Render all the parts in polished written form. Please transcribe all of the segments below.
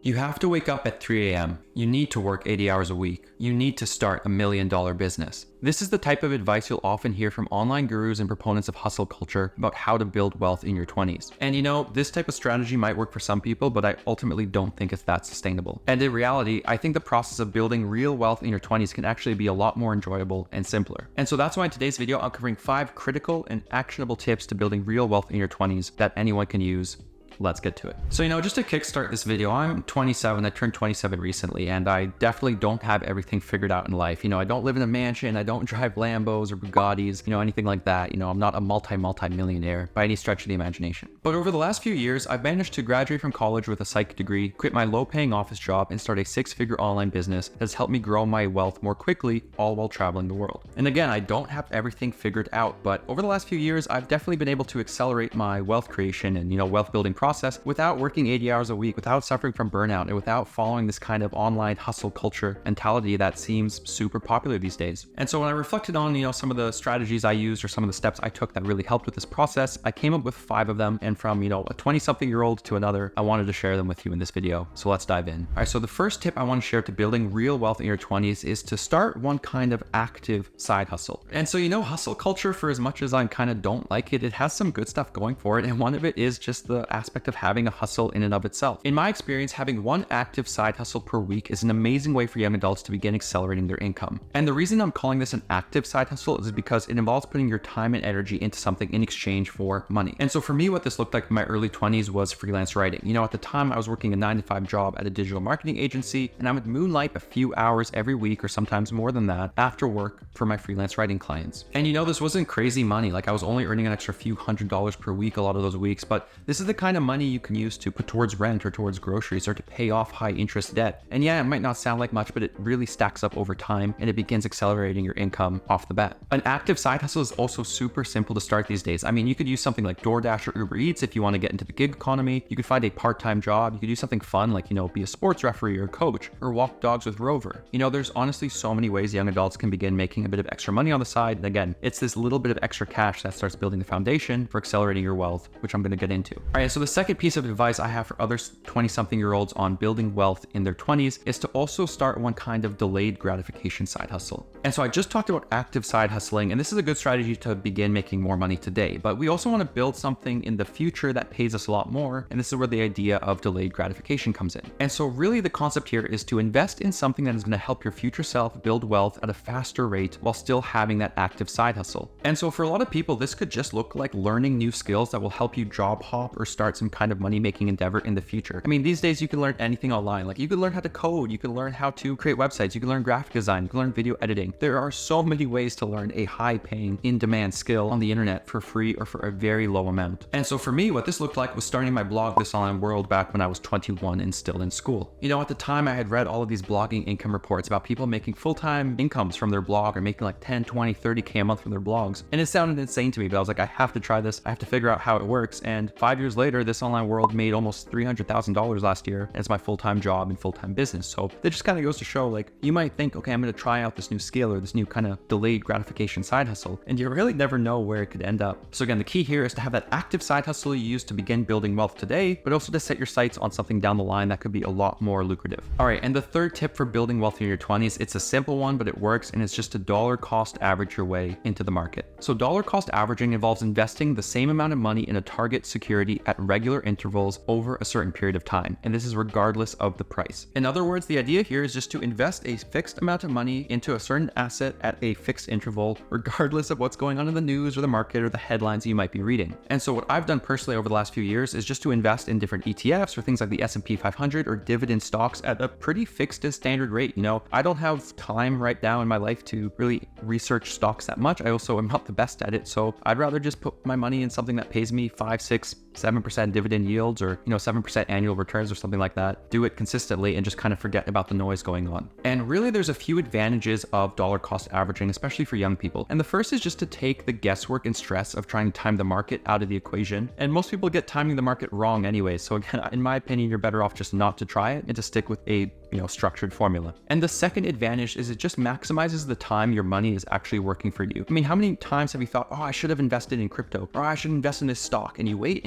You have to wake up at 3 a.m. You need to work 80 hours a week. You need to start a $1 million business. This is the type of advice you'll often hear from online gurus and proponents of hustle culture about how to build wealth in your 20s. And this type of strategy might work for some people, but I ultimately don't think it's that sustainable. And in reality, I think the process of building real wealth in your 20s can actually be a lot more enjoyable and simpler. And so that's why in today's video, I'm covering 5 critical and actionable tips to building real wealth in your 20s that anyone can use. Let's get to it. So, just to kickstart this video, I'm 27. I turned 27 recently, and I definitely don't have everything figured out in life. I don't live in a mansion. I don't drive Lambos or Bugattis, anything like that. I'm not a multi-millionaire by any stretch of the imagination. But over the last few years, I've managed to graduate from college with a psych degree, quit my low-paying office job, and start a 6-figure online business that has helped me grow my wealth more quickly, all while traveling the world. And again, I don't have everything figured out, but over the last few years, I've definitely been able to accelerate my wealth creation and, wealth building process without working 80 hours a week, without suffering from burnout, and without following this kind of online hustle culture mentality that seems super popular these days. And so when I reflected on, some of the strategies I used or some of the steps I took that really helped with this process, I came up with 5 of them. And from, a 20-something-year-old to another, I wanted to share them with you in this video. So let's dive in. All right, so the first tip I want to share to building real wealth in your 20s is to start one kind of active side hustle. And so, hustle culture, for as much as I kind of don't like it, it has some good stuff going for it. And one of it is just the aspect of having a hustle in and of itself. In my experience, having one active side hustle per week is an amazing way for young adults to begin accelerating their income. And the reason I'm calling this an active side hustle is because it involves putting your time and energy into something in exchange for money. And so for me, what this looked like in my early 20s was freelance writing. At the time I was working a 9-to-5 job at a digital marketing agency, and I would moonlight a few hours every week or sometimes more than that after work for my freelance writing clients. And this wasn't crazy money. Like, I was only earning an extra few $100s per week a lot of those weeks, but this is the kind of money you can use to put towards rent or towards groceries or to pay off high interest debt. And yeah, it might not sound like much, but it really stacks up over time and it begins accelerating your income off the bat. An active side hustle is also super simple to start these days. I mean, you could use something like DoorDash or Uber Eats if you want to get into the gig economy. You could find a part-time job. You could do something fun like, be a sports referee or coach or walk dogs with Rover. There's honestly so many ways young adults can begin making a bit of extra money on the side. And again, it's this little bit of extra cash that starts building the foundation for accelerating your wealth, which I'm going to get into. All right, so the second piece of advice I have for other 20-something-year-olds on building wealth in their 20s is to also start one kind of delayed gratification side hustle. And so I just talked about active side hustling, and this is a good strategy to begin making more money today, but we also want to build something in the future that pays us a lot more, and this is where the idea of delayed gratification comes in. And so really the concept here is to invest in something that is going to help your future self build wealth at a faster rate while still having that active side hustle. And so for a lot of people, this could just look like learning new skills that will help you job hop or start some kind of money-making endeavor in the future. I mean, these days you can learn anything online. Like, you can learn how to code, you can learn how to create websites, you can learn graphic design, you can learn video editing. There are so many ways to learn a high-paying, in-demand skill on the internet for free or for a very low amount. And so for me, what this looked like was starting my blog, This Online World, back when I was 21 and still in school. At the time I had read all of these blogging income reports about people making full-time incomes from their blog or making like 10, 20, 30K a month from their blogs. And it sounded insane to me, but I was like, I have to try this. I have to figure out how it works. And 5 years later, This Online World made almost $300,000 last year as my full-time job and full-time business. So that just kind of goes to show, like, you might think, okay, I'm going to try out this new skill or this new kind of delayed gratification side hustle, and you really never know where it could end up. So again, the key here is to have that active side hustle you use to begin building wealth today, but also to set your sights on something down the line that could be a lot more lucrative. All right, and the third tip for building wealth in your 20s, it's a simple one, but it works, and it's just to dollar cost average your way into the market. So dollar cost averaging involves investing the same amount of money in a target security at regular intervals over a certain period of time, and this is regardless of the price. In other words, the idea here is just to invest a fixed amount of money into a certain asset at a fixed interval, regardless of what's going on in the news or the market or the headlines you might be reading. And so what I've done personally over the last few years is just to invest in different ETFs or things like the S&P 500 or dividend stocks at a pretty fixed and standard rate. I don't have time right now in my life to really research stocks that much. I also am not the best at it, so I'd rather just put my money in something that pays me 5, 6, 7% dividend yields or 7% annual returns or something like that. Do it consistently and just kind of forget about the noise going on. And really there's a few advantages of dollar cost averaging, especially for young people. And the first is just to take the guesswork and stress of trying to time the market out of the equation. And most people get timing the market wrong anyway. So again, in my opinion, you're better off just not to try it and to stick with a structured formula. And the second advantage is it just maximizes the time your money is actually working for you. I mean, how many times have you thought, oh, I should have invested in crypto, or I should invest in this stock, and you wait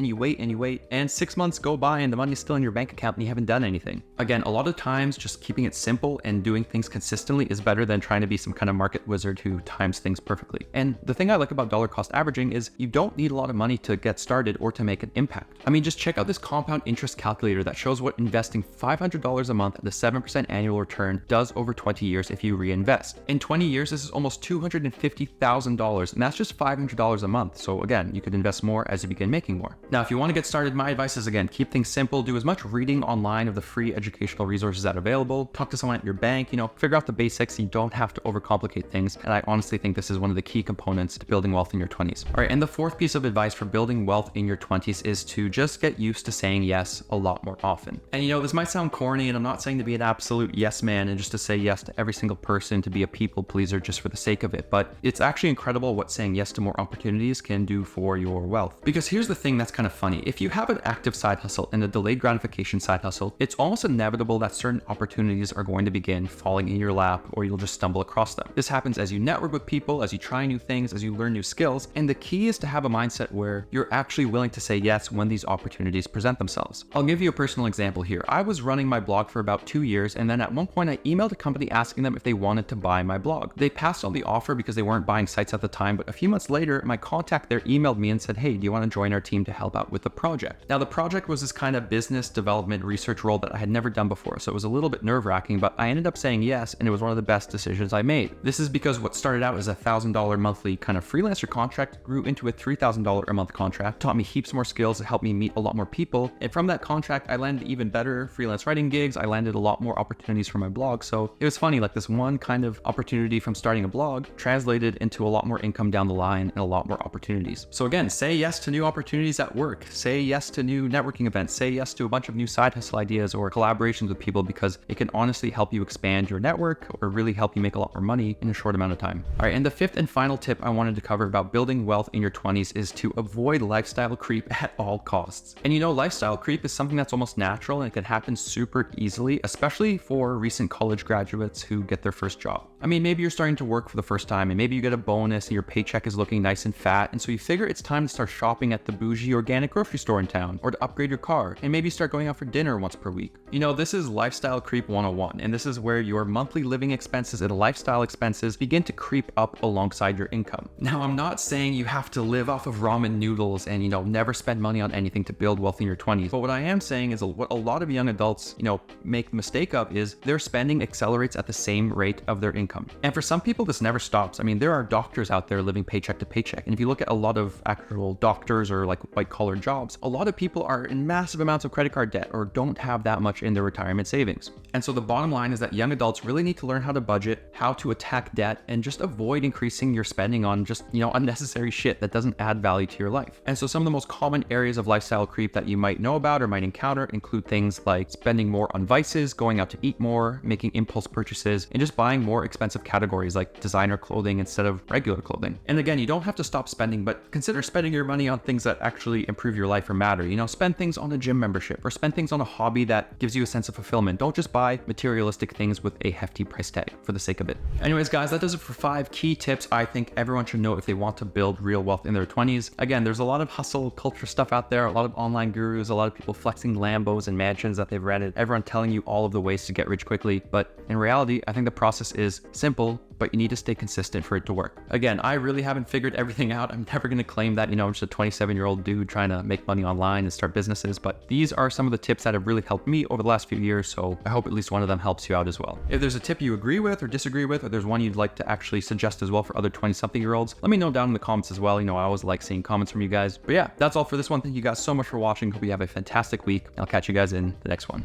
wait, and 6 months go by and the money's still in your bank account and you haven't done anything. Again, a lot of times just keeping it simple and doing things consistently is better than trying to be some kind of market wizard who times things perfectly. And the thing I like about dollar cost averaging is you don't need a lot of money to get started or to make an impact. I mean, just check out this compound interest calculator that shows what investing $500 a month at a 7% annual return does over 20 years if you reinvest. In 20 years, this is almost $250,000, and that's just $500 a month. So again, you could invest more as you begin making more. Now, if you want to get started, my advice is, again, keep things simple, do as much reading online of the free educational resources that are available, talk to someone at your bank, figure out the basics. You don't have to overcomplicate things. And I honestly think this is one of the key components to building wealth in your 20s. All right, and the fourth piece of advice for building wealth in your 20s is to just get used to saying yes a lot more often. And this might sound corny, and I'm not saying to be an absolute yes man and just to say yes to every single person, to be a people pleaser just for the sake of it, but it's actually incredible what saying yes to more opportunities can do for your wealth. Because here's the thing that's kind of funny. If you have an active side hustle and a delayed gratification side hustle, it's almost inevitable that certain opportunities are going to begin falling in your lap, or you'll just stumble across them. This happens as you network with people, as you try new things, as you learn new skills, and the key is to have a mindset where you're actually willing to say yes when these opportunities present themselves. I'll give you a personal example here. I was running my blog for about 2 years, and then at one point I emailed a company asking them if they wanted to buy my blog. They passed on the offer because they weren't buying sites at the time, but a few months later, my contact there emailed me and said, hey, do you want to join our team to help out with the project? Now, the project was this kind of business development research role that I had never done before, so it was a little bit nerve-wracking, but I ended up saying yes, and it was one of the best decisions I made. This is because what started out as a $1,000 monthly kind of freelancer contract grew into a $3,000 a month contract, taught me heaps more skills, it helped me meet a lot more people, and from that contract, I landed even better freelance writing gigs, I landed a lot more opportunities for my blog. So it was funny, like this one kind of opportunity from starting a blog translated into a lot more income down the line and a lot more opportunities. So again, say yes to new opportunities at work, say yes to new networking events, say yes to a bunch of new side hustle ideas or collaborations with people, because it can honestly help you expand your network or really help you make a lot more money in a short amount of time. All right, and the fifth and final tip I wanted to cover about building wealth in your 20s is to avoid lifestyle creep at all costs. And lifestyle creep is something that's almost natural and it can happen super easily, especially for recent college graduates who get their first job. I mean, maybe you're starting to work for the first time and maybe you get a bonus and your paycheck is looking nice and fat, and so you figure it's time to start shopping at the bougie organic grocery store in town, or to upgrade your car, and maybe start going out for dinner once per week. This is lifestyle creep 101, and this is where your monthly living expenses and lifestyle expenses begin to creep up alongside your income. Now, I'm not saying you have to live off of ramen noodles and never spend money on anything to build wealth in your 20s, but what I am saying is what a lot of young adults make the mistake of is their spending accelerates at the same rate of their income. And for some people, this never stops. I mean, there are doctors out there living paycheck to paycheck, and if you look at a lot of actual doctors or like white collar jobs, a lot of people are in massive amounts of credit card debt or don't have that much in their retirement savings. And so the bottom line is that young adults really need to learn how to budget, how to attack debt, and just avoid increasing your spending on just unnecessary shit that doesn't add value to your life. And so some of the most common areas of lifestyle creep that you might know about or might encounter include things like spending more on vices, going out to eat more, making impulse purchases, and just buying more expensive categories like designer clothing instead of regular clothing. And again, you don't have to stop spending, but consider spending your money on things that actually improve your life or matter. Spend things on a gym membership or spend things on a hobby that gives you a sense of fulfillment. Don't just buy materialistic things with a hefty price tag for the sake of it. Anyways, guys, that does it for 5 key tips I think everyone should know if they want to build real wealth in their 20s. Again, there's a lot of hustle culture stuff out there, a lot of online gurus, a lot of people flexing Lambos and mansions that they've rented, everyone telling you all of the ways to get rich quickly. But in reality, I think the process is simple, but you need to stay consistent for it to work. Again, I really haven't figured everything out. I'm never going to claim that, I'm just a 27-year-old dude trying to make money online and start businesses, but these are some of the tips that have really helped me over the last few years, so I hope at least one of them helps you out as well. If there's a tip you agree with or disagree with, or there's one you'd like to actually suggest as well for other 20-something-year-olds, let me know down in the comments as well. I always like seeing comments from you guys. But yeah, that's all for this one. Thank you guys so much for watching. Hope you have a fantastic week. I'll catch you guys in the next one.